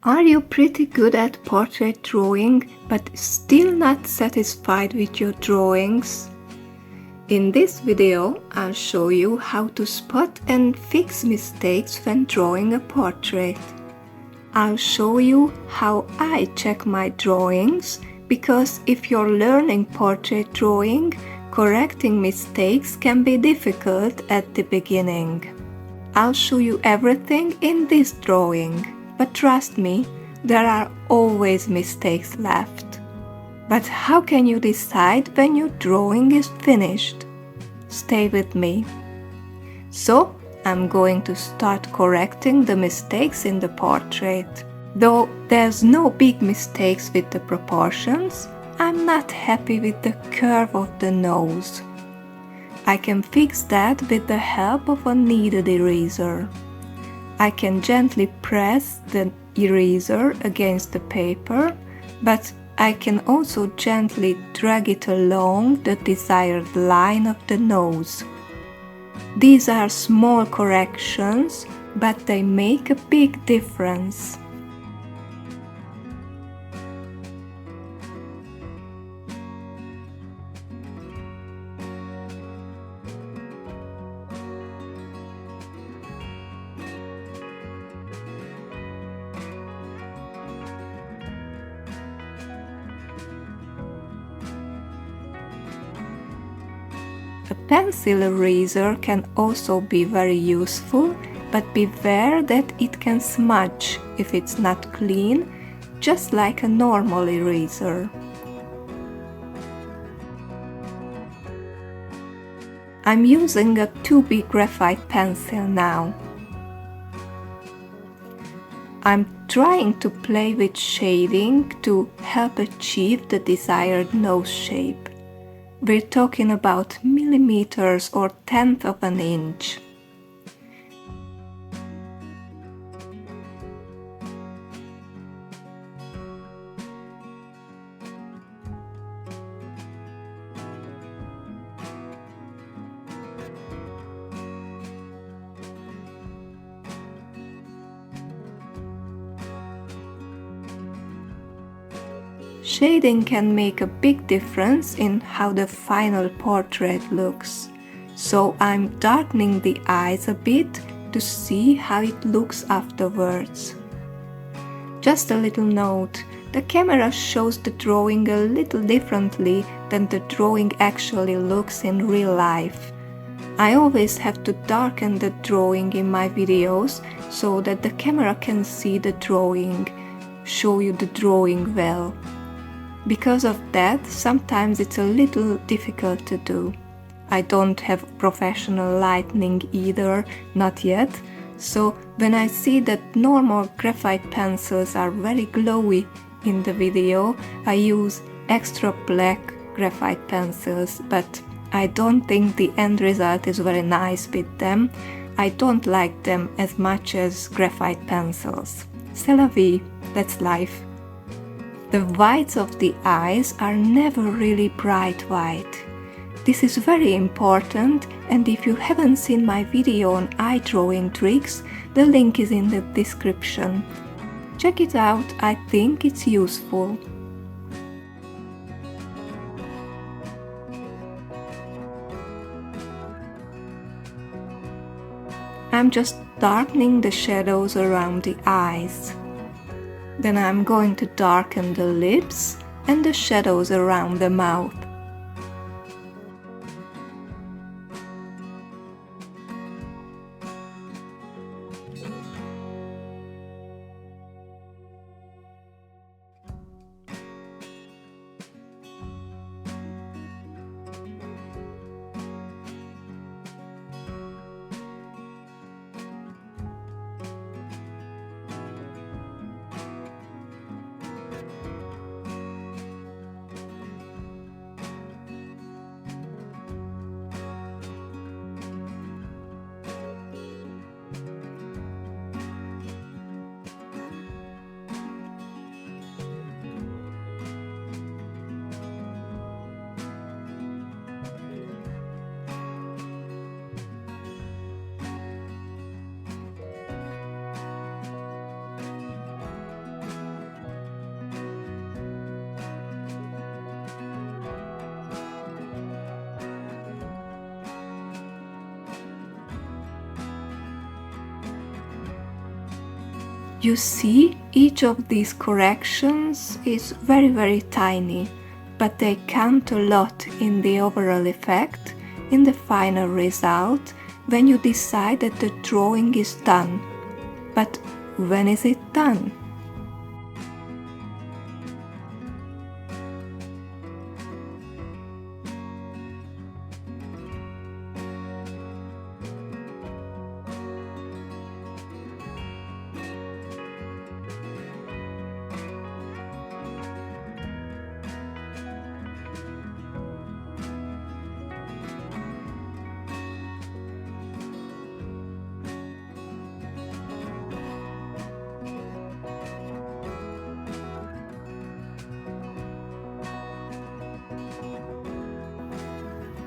Are you pretty good at portrait drawing but still not satisfied with your drawings? In this video, I'll show you how to spot and fix mistakes when drawing a portrait. I'll show you how I check my drawings, because if you're learning portrait drawing, correcting mistakes can be difficult at the beginning. I'll show you everything in this drawing, but trust me, there are always mistakes left. But how can you decide when your drawing is finished? Stay with me. So, I'm going to start correcting the mistakes in the portrait. Though there's no big mistakes with the proportions, I'm not happy with the curve of the nose. I can fix that with the help of a kneaded eraser. I can gently press the eraser against the paper, but I can also gently drag it along the desired line of the nose. These are small corrections, but they make a big difference. A pencil eraser can also be very useful, but beware that it can smudge if it's not clean, just like a normal eraser. I'm using a 2B graphite pencil now. I'm trying to play with shading to help achieve the desired nose shape. We're talking about millimeters or tenth of an inch. Shading can make a big difference in how the final portrait looks, so I'm darkening the eyes a bit to see how it looks afterwards. Just a little note, the camera shows the drawing a little differently than the drawing actually looks in real life. I always have to darken the drawing in my videos so that the camera can see the drawing, show you the drawing well. Because of that, sometimes it's a little difficult to do. I don't have professional lighting either, not yet, so when I see that normal graphite pencils are very glowy in the video, I use extra black graphite pencils, but I don't think the end result is very nice with them. I don't like them as much as graphite pencils. C'est la vie, that's life. The whites of the eyes are never really bright white. This is very important, and if you haven't seen my video on eye drawing tricks, the link is in the description. Check it out, I think it's useful. I'm just darkening the shadows around the eyes. Then I'm going to darken the lips and the shadows around the mouth. You see, each of these corrections is very tiny, but they count a lot in the overall effect, in the final result, when you decide that the drawing is done. But when is it done?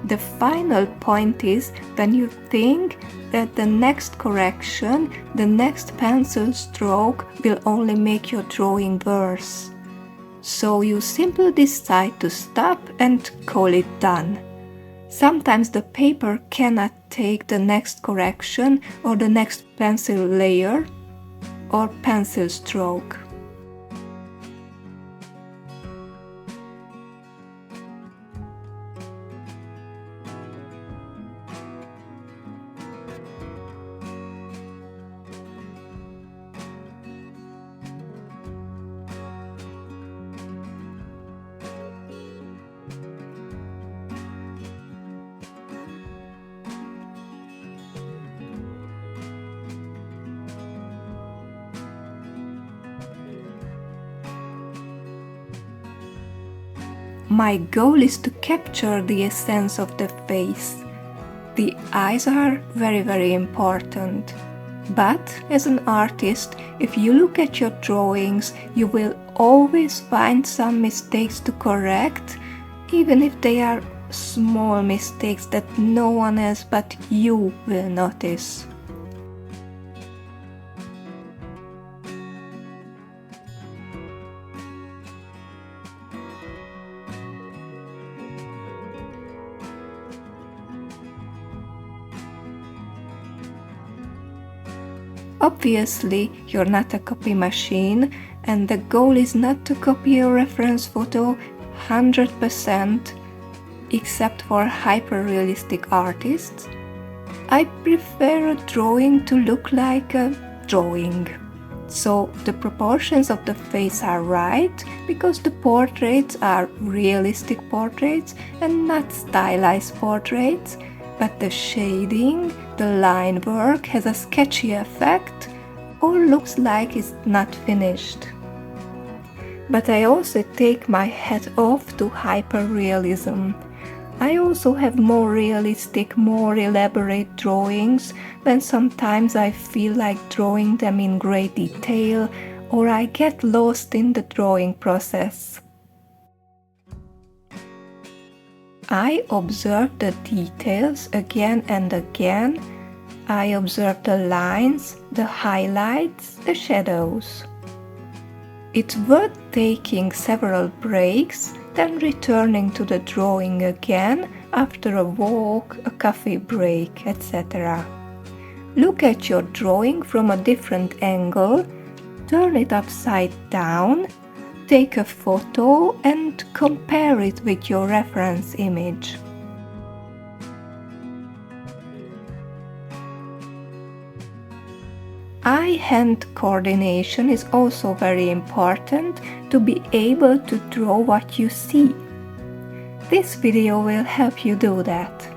The final point is when you think that the next correction, the next pencil stroke will only make your drawing worse. So you simply decide to stop and call it done. Sometimes the paper cannot take the next correction or the next pencil layer or pencil stroke. My goal is to capture the essence of the face. The eyes are very important. But as an artist, if you look at your drawings, you will always find some mistakes to correct, even if they are small mistakes that no one else but you will notice. Obviously, you're not a copy machine, and the goal is not to copy a reference photo 100%, except for hyper-realistic artists. I prefer a drawing to look like a drawing. So the proportions of the face are right, because the portraits are realistic portraits and not stylized portraits, but the shading, the line work has a sketchy effect or looks like it's not finished. But I also take my hat off to hyperrealism. I also have more realistic, more elaborate drawings when sometimes I feel like drawing them in great detail or I get lost in the drawing process. I observe the details again and again. I observe the lines, the highlights, the shadows. It's worth taking several breaks, then returning to the drawing again after a walk, a coffee break, etc. Look at your drawing from a different angle, turn it upside down, take a photo and compare it with your reference image. Eye-hand coordination is also very important to be able to draw what you see. This video will help you do that.